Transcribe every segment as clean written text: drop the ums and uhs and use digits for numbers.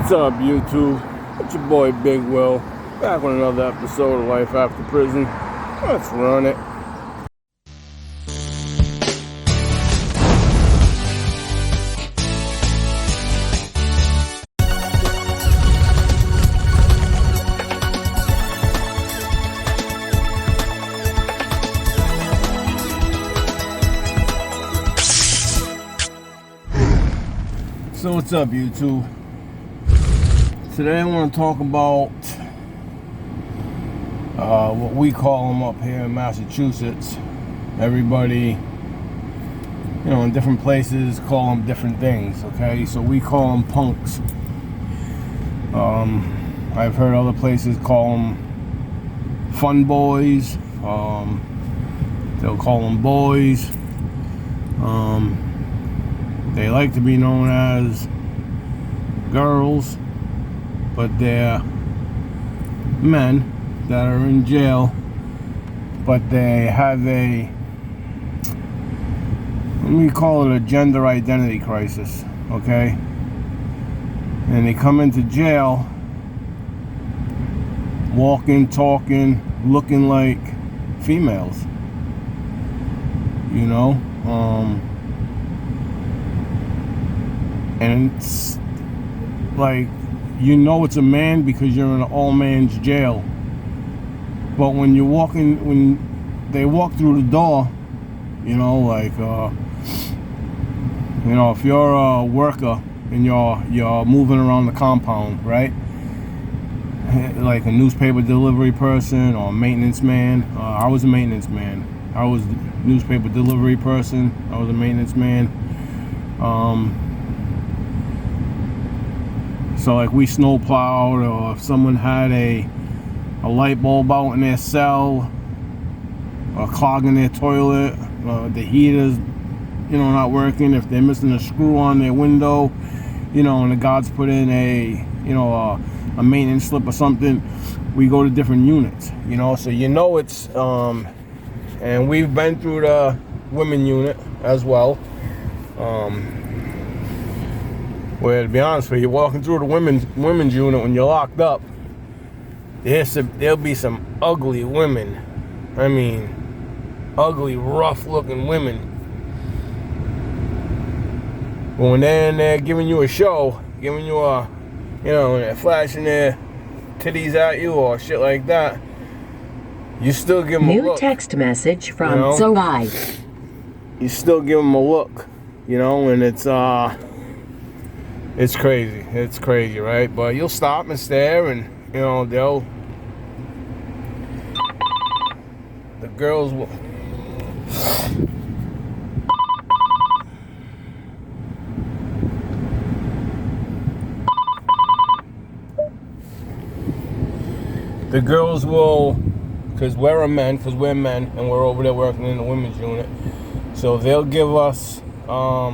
What's up, YouTube? It's your boy Big Will, back with another episode of Life After Prison. Let's run it. So what's up, YouTube? Today I want to talk about what we call them up here in Massachusetts. Everybody, in different places call them different things, okay? So we call them punks. I've heard other places call them fun boys. They'll call them boys. They like to be known as girls, but they're men that are in jail, but they have a, let me call it a gender identity crisis, okay? And they come into jail walking, talking, looking like females, and it's like, it's a man because you're in an all-man's jail. But when they walk through the door, if you're a worker and you're moving around the compound, right? Like a newspaper delivery person or a maintenance man. I was a maintenance man. I was a newspaper delivery person. I was a maintenance man. So like we snow plowed, or if someone had a light bulb out in their cell, or clogging their toilet, the heaters, not working, if they're missing a screw on their window, and the guards put in a maintenance slip or something, we go to different units, so it's, and we've been through the women unit as well. Where, to be honest with you, walking through the women's unit when you're locked up, there'll be some ugly women. I mean, ugly, rough-looking women. But when they're in there giving you a show, giving you a, when they're flashing their titties at you or shit like that, you still give them a look. New text message from Zoe. You still give them a look, and it's crazy. It's crazy, right? But you'll stop and stare, and the girls will. The girls will, because we're men, and we're over there working in the women's unit, so they'll give us a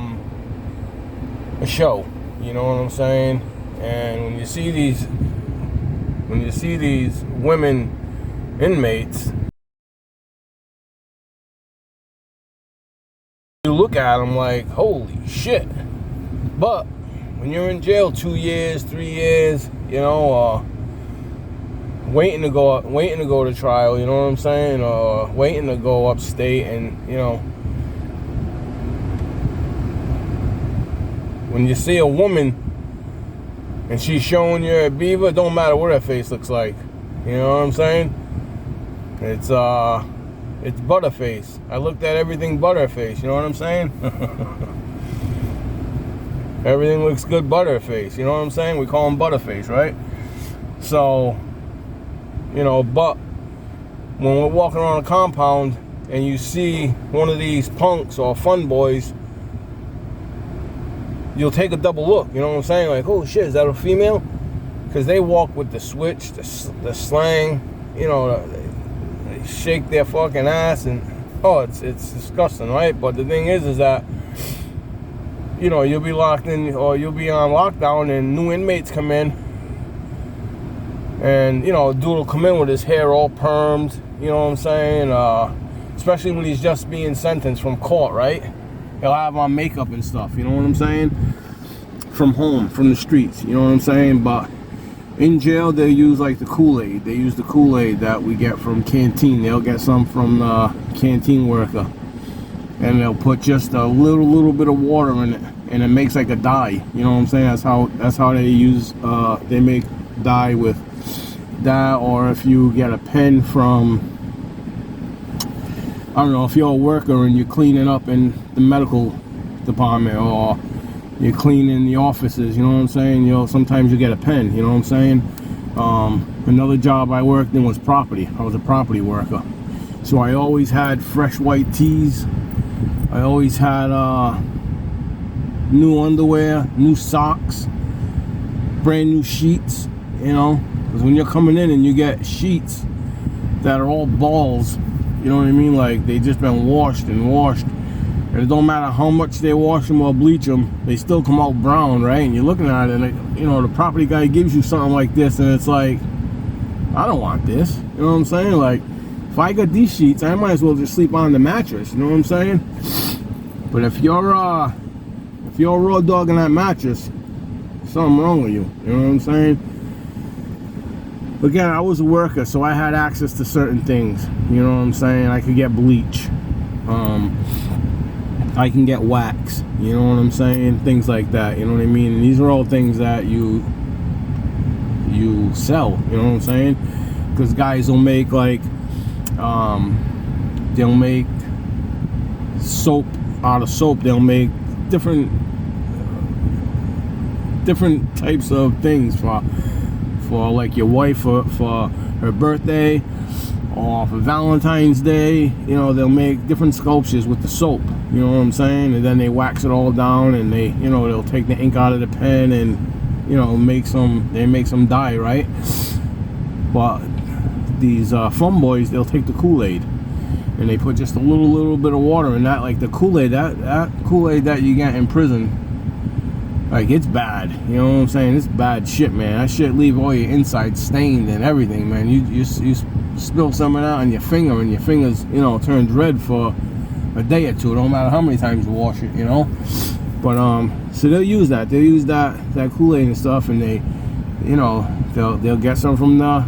show. You know what I'm saying? And when you see these women inmates, you look at them like, holy shit. But when you're in jail 2 years, 3 years, waiting to go to trial, you know what I'm saying? Or waiting to go upstate, and when you see a woman and she's showing you a beaver, it don't matter what her face looks like. You know what I'm saying? It's butterface. I looked at everything butterface, you know what I'm saying? Everything looks good butterface, you know what I'm saying? We call them butterface, right? So, but when we're walking around a compound and you see one of these punks or fun boys, you'll take a double look, you know what I'm saying? Like, oh shit, is that a female? Because they walk with the switch, the slang, they shake their fucking ass, and it's disgusting, right? But the thing is that, you'll be locked in, or you'll be on lockdown, and new inmates come in, and, a dude will come in with his hair all permed, you know what I'm saying? Especially when he's just being sentenced from court, right? He'll have on makeup and stuff, you know what I'm saying? from home, from the streets, you know what I'm saying? But in jail, they use like the Kool-Aid. They use the Kool-Aid that we get from canteen. They'll get some from the canteen worker, and they'll put just a little bit of water in it, and it makes like a dye. You know what I'm saying? That's how they use. They make dye with that. Or if you get a pen from, I don't know, if you're a worker and you're cleaning up in the medical department, or you're cleaning the offices, you know what I'm saying? You know, sometimes you get a pen, you know what I'm saying? Another job I worked in was property. I was a property worker. So I always had fresh white tees. I always had new underwear, new socks, brand new sheets, you know? Because when you're coming in and you get sheets that are all balls, you know what I mean? Like, they just been washed and washed. And it don't matter how much they wash them or bleach them, they still come out brown, right? And you're looking at it, and it, you know, the property guy gives you something like this, and it's like, I don't want this. You know what I'm saying? Like, if I got these sheets, I might as well just sleep on the mattress. You know what I'm saying? But if you're a raw dog in that mattress, something wrong with you. You know what I'm saying? Again, I was a worker, so I had access to certain things. You know what I'm saying? I could get bleach. I can get wax, you know what I'm saying? Things like that, you know what I mean? And these are all things that you sell, you know what I'm saying? Because guys will make like, they'll make soap out of soap. They'll make different types of things for like your wife for her birthday, or for Valentine's Day. You know, they'll make different sculptures with the soap, you know what I'm saying? And then they wax it all down, and they, you know, they'll take the ink out of the pen and, you know, make some dye, right? But these fun boys, they'll take the Kool-Aid and they put just a little bit of water in that. Like the Kool-Aid, that Kool-Aid that you get in prison, like, it's bad, you know what I'm saying? It's bad shit, man. That shit leave all your insides stained and everything, man. You spill some of that on your finger, and your fingers, you know, turns red for a day or two. It don't matter how many times you wash it, you know. But so they'll use that Kool-Aid and stuff, and they, you know, they'll get some from the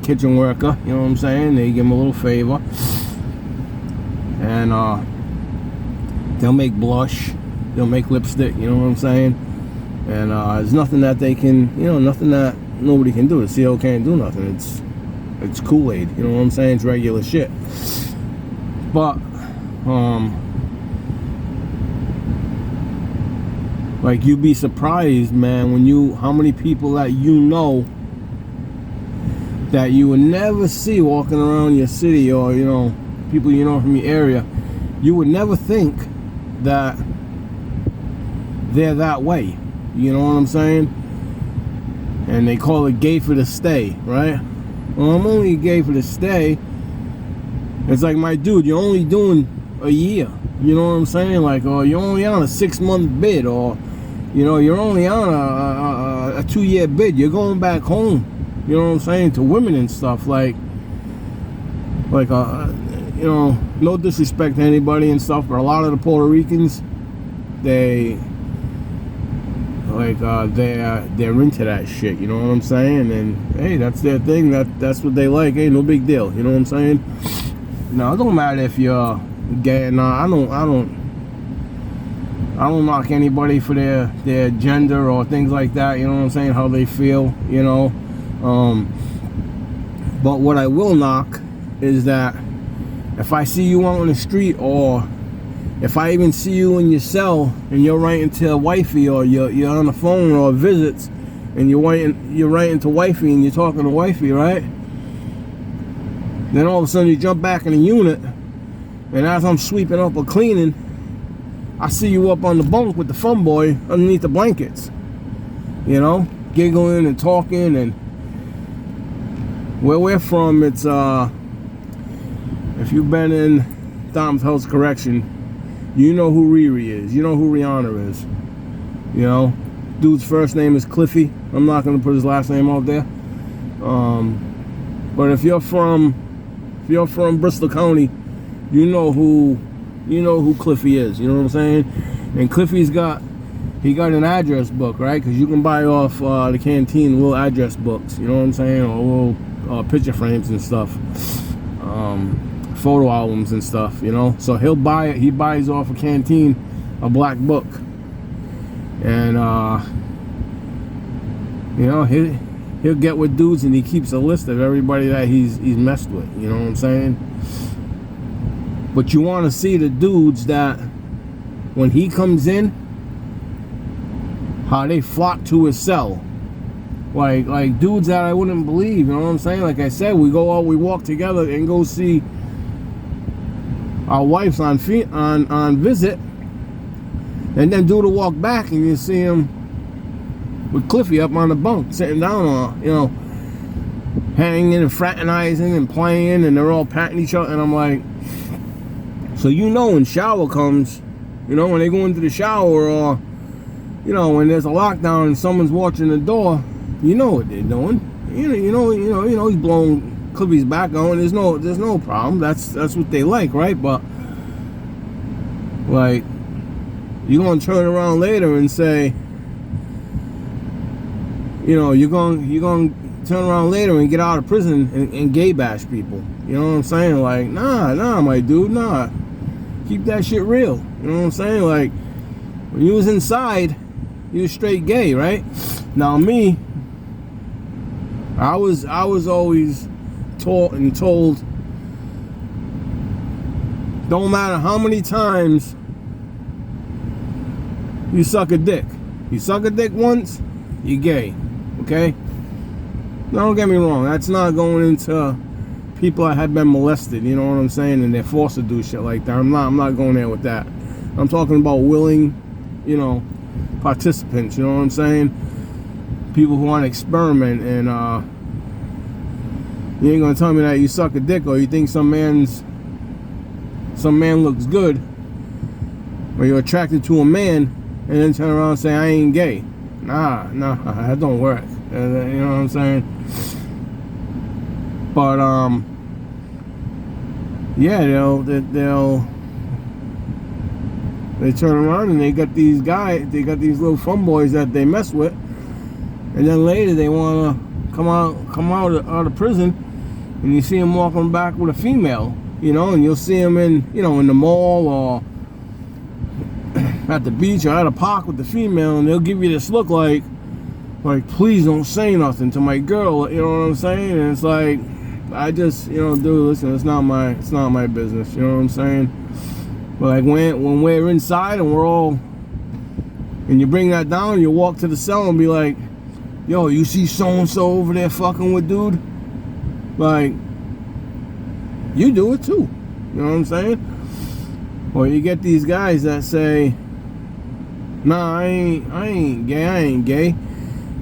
kitchen worker, you know what I'm saying? They give them a little favor, and they'll make blush, they'll make lipstick, you know what I'm saying? And there's nothing that they can, you know, nothing that nobody can do. The CO can't do nothing. It's Kool-Aid, you know what I'm saying? It's regular shit. But like, you'd be surprised, man, when how many people that you know that you would never see walking around your city, or, you know, people you know from your area, you would never think that they're that way, you know what I'm saying? And they call it gay for the stay, right? Well, I'm only gay for the stay. It's like, my dude, you're only doing a year, you know what I'm saying? Like, or you're only on a 6-month bid, or, you know, you're only on a 2-year bid. You're going back home, you know what I'm saying, to women and stuff. Like you know, no disrespect to anybody and stuff, but a lot of the Puerto Ricans, they're into that shit, you know what I'm saying? And hey, that's their thing. That's what they like. Hey, no big deal, you know what I'm saying? No, it don't matter if you're gay or not. I don't knock anybody for their gender or things like that, you know what I'm saying, how they feel, you know. But what I will knock is that if I see you out on the street, or if I even see you in your cell and you're writing to wifey, or you're on the phone or visits, and you're writing to wifey and you're talking to wifey, right? Then all of a sudden you jump back in the unit, and as I'm sweeping up or cleaning, I see you up on the bunk with the fun boy underneath the blankets, you know, giggling and talking. And where we're from, it's if you've been in Dom's House Correction, you know who Riri is, you know who Rihanna is, you know. Dude's first name is Cliffy. I'm not gonna put his last name out there. But if you're from Bristol County, you know who Cliffy is, you know what I'm saying? And Cliffy's got he got an address book, right? Because you can buy off the canteen little address books, you know what I'm saying, or little picture frames and stuff, photo albums and stuff, you know. So he'll buy it. He buys off a canteen a black book, and you know, he'll get with dudes and he keeps a list of everybody that he's messed with, you know what I'm saying. But you want to see the dudes that when he comes in, how they flock to his cell, like dudes that I wouldn't believe, you know what I'm saying. Like I said, we go out, we walk together and go see our wives on visit, and then do the walk back and you see him with Cliffy up on the bunk, sitting down on, you know, hanging and fraternizing and playing, and they're all patting each other, and I'm like, so you know when shower comes, you know, when they go into the shower, or you know, when there's a lockdown and someone's watching the door, you know what they're doing. You know, he's blowing Cliffy's back on. There's no problem. That's what they like, right? But like, you're gonna turn around later and say, you know, you're gonna turn around later and get out of prison and gay bash people. You know what I'm saying? Like, nah, my dude, nah. Keep that shit real. You know what I'm saying? Like, when you was inside, you was straight gay, right? Now me, I was always taught and told, don't matter how many times you suck a dick. You suck a dick once, you're gay. Okay? Now, don't get me wrong. That's not going into people that have been molested, you know what I'm saying, and they're forced to do shit like that. I'm not going there with that. I'm talking about willing, you know, participants, you know what I'm saying? People who want to experiment, and you ain't gonna tell me that you suck a dick or you think some man looks good, or you're attracted to a man and then turn around and say I ain't gay. Nah, that don't work. You know what I'm saying? But yeah, they turn around and they got these little fun boys that they mess with, and then later they want to come out of prison, and you see them walking back with a female, you know, and you'll see them in the mall or at the beach or at a park with the female, and they'll give you this look like please don't say nothing to my girl, you know what I'm saying? And it's like, I just, dude, listen, it's not my business, you know what I'm saying? But like when we're inside and we're all, and you bring that down, you walk to the cell and be like, yo, you see so-and-so over there fucking with dude? Like, you do it too, you know what I'm saying? Or you get these guys that say, nah, I ain't gay.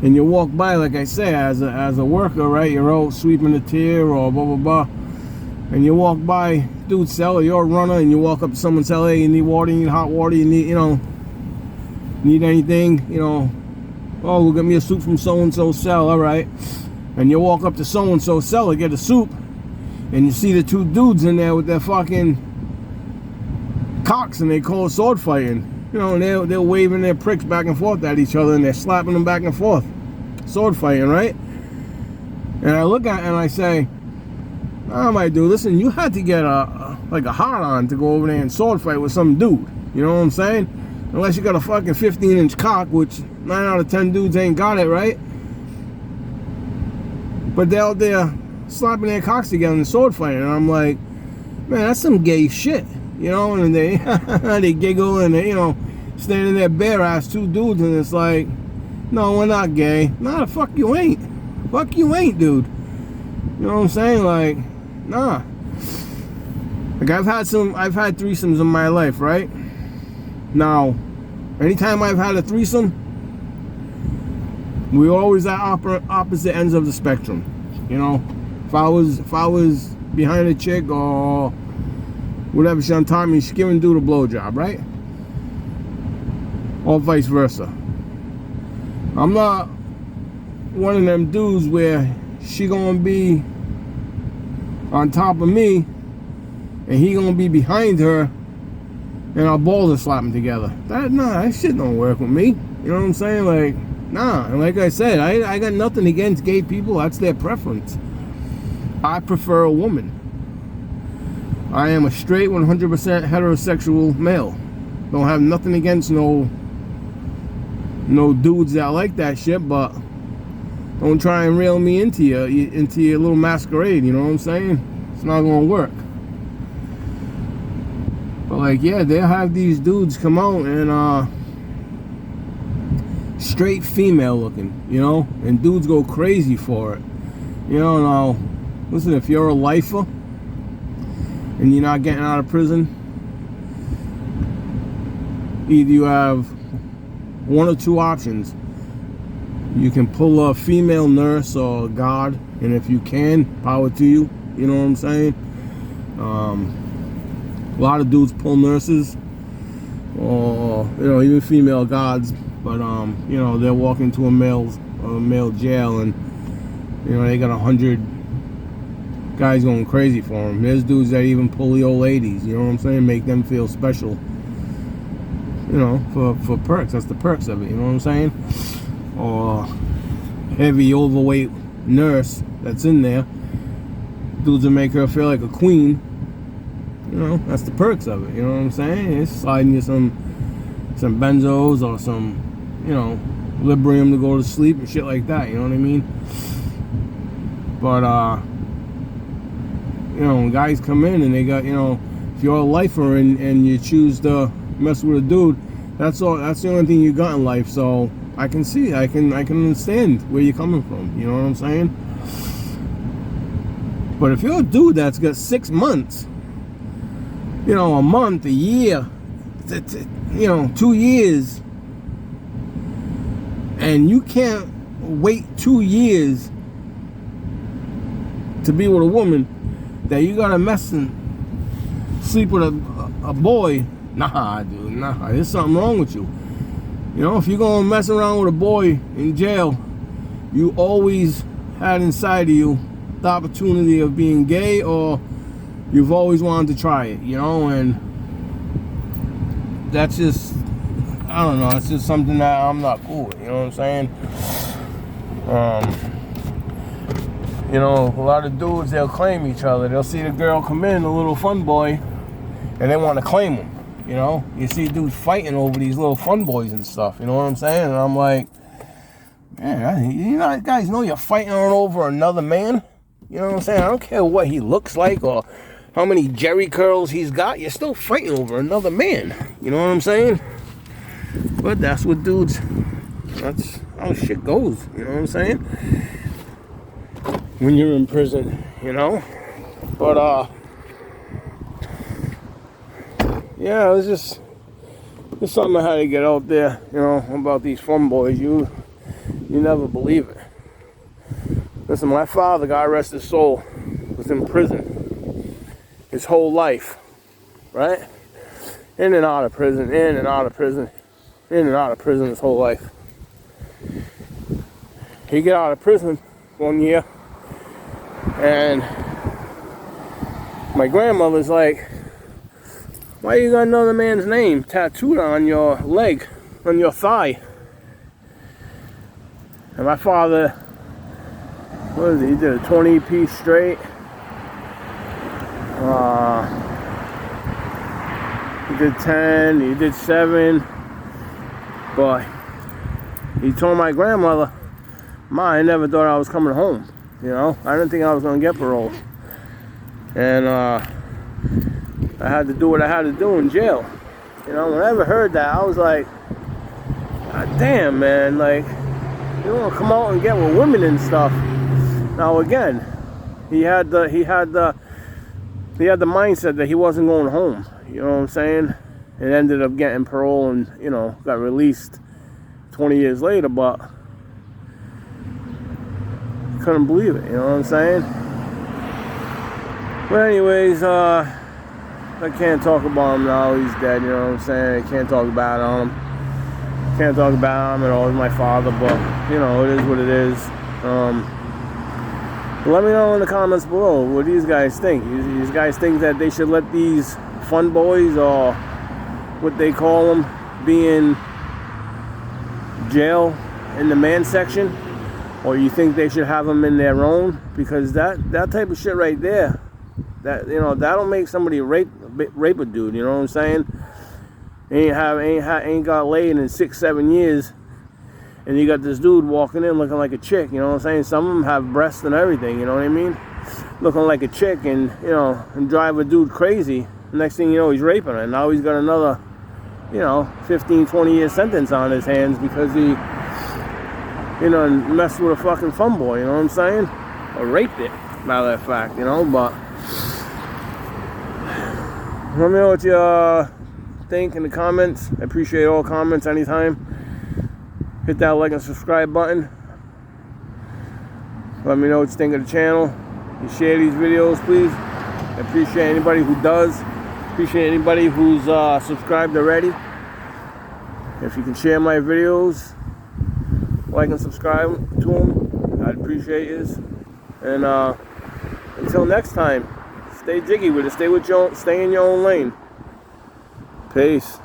And you walk by, like I say, as a worker, right? You're out sweeping the tier or blah, blah, blah. And you walk by dude's cell, or you're a runner, and you walk up to someone's cell, hey, you need water, you need hot water, you need, need anything, oh, go get me a soup from so-and-so cell, all right. And you walk up to so-and-so cell to get a soup, and you see the two dudes in there with their fucking cocks, and they call it sword fighting. And they're waving their pricks back and forth at each other, and they're slapping them back and forth. Sword fighting, right? And I look at it and I say, oh, my dude, listen, you had to get a hard-on to go over there and sword fight with some dude. You know what I'm saying? Unless you got a fucking 15-inch cock, which 9 out of 10 dudes ain't got it, right? But they're out there slapping their cocks together and sword fighting. And I'm like, man, that's some gay shit. And they they giggle, and they, standing there bare ass, two dudes, and it's like, no, we're not gay. Nah, the fuck you ain't. Fuck you ain't, dude. You know what I'm saying? Like, nah. Like, I've had threesomes in my life, right? Now, anytime I've had a threesome, we were always at opposite ends of the spectrum. If I was behind a chick or whatever, she on top of me, she giving dude a blowjob, right? Or vice versa. I'm not one of them dudes where she gonna be on top of me and he gonna be behind her and our balls are slapping together. That shit don't work with me. You know what I'm saying? Like, nah. And like I said, I got nothing against gay people. That's their preference. I prefer a woman. I am a straight 100% heterosexual male. Don't have nothing against no dudes that like that shit, but don't try and reel me into your little masquerade, you know what I'm saying? It's not gonna work. But like, yeah, they'll have these dudes come out and straight female looking, you know, and dudes go crazy for it. You know, now listen, if you're a lifer and you're not getting out of prison, either you have one or two options. You can pull a female nurse or a guard, and if you can, power to you. You know what I'm saying? A lot of dudes pull nurses, or you know, even female guards. But you know, they'll walk into a male jail, and you know, they got 100 guys going crazy for them. There's dudes that even pull the old ladies. You know what I'm saying? Make them feel special. You know, for perks. That's the perks of it. You know what I'm saying? Or heavy, overweight nurse that's in there. Dudes will make her feel like a queen. You know, that's the perks of it. You know what I'm saying? It's sliding you some benzos or some, you know, Librium to go to sleep and shit like that. You know what I mean? But you know, when guys come in and they got, you know, if you're a lifer and you choose to mess with a dude, that's all. That's the only thing you got in life. So I can see, I can understand where you're coming from. You know what I'm saying? But if you're a dude that's got 6 months, you know, a month, a year, you know, 2 years, and you can't wait 2 years to be with a woman, that you gotta mess and sleep with a boy. Nah, dude, nah. There's something wrong with you. You know, if you're gonna mess around with a boy in jail, you always had inside of you the opportunity of being gay, or you've always wanted to try it, you know, and that's just, I don't know, it's just something that I'm not cool with, you know what I'm saying? You know, a lot of dudes, they'll claim each other. They'll see the girl come in, a little fun boy, and they want to claim him. You know, you see dudes fighting over these little fun boys and stuff. You know what I'm saying? And I'm like, man, you know, guys know you're fighting over another man. You know what I'm saying? I don't care what he looks like or how many jerry curls he's got. You're still fighting over another man. You know what I'm saying? But that's what dudes, that's how shit goes. You know what I'm saying? When you're in prison, you know? But, yeah, it was just something I had to get out there, you know, about these fun boys. You never believe it. Listen, my father, God rest his soul, was in prison his whole life, right? In and out of prison, in and out of prison, in and out of prison his whole life. He got out of prison one year, and my grandmother's like, why you got another man's name tattooed on your leg, on your thigh? And my father, what is it? He did a 20-piece straight. He did 10, he did 7. But he told my grandmother, Ma, I never thought I was coming home. You know, I didn't think I was going to get parole. And I had to do what I had to do in jail. You know, when I ever heard that, I was like, God damn, man, like, you don't want to come out and get with women and stuff. Now again, he had the mindset that he wasn't going home. You know what I'm saying? It ended up getting parole and, you know, got released 20 years later, but couldn't believe it, you know what I'm saying? But anyways, I can't talk about him now. He's dead, you know what I'm saying? I can't talk bad on him. Can't talk about him at all. He's my father, but, you know, it is what it is. Let me know in the comments below what these guys think. These guys think that they should let these fun boys, or what they call them, being jail in the man section, or you think they should have them in their own, because that type of shit right there, that, you know, that'll make somebody rape a dude. You know what I'm saying? Ain't got laid in 6-7 years, and you got this dude walking in looking like a chick. You know what I'm saying? Some of them have breasts and everything. You know what I mean? Looking like a chick, and, you know, and drive a dude crazy. Next thing you know, he's raping her, and now he's got another, you know, 15-20 year sentence on his hands because he, you know, messed with a fucking fun boy. You know what I'm saying? Or raped it, matter of fact. You know, but let me know what you think in the comments. I appreciate all comments anytime. Hit that like and subscribe button. Let me know what you think of the channel. You share these videos, please. I appreciate anybody who does. Appreciate anybody who's subscribed already. If you can share my videos, like and subscribe to them, I'd appreciate it. And until next time, stay jiggy with it. Stay in your own lane. Peace.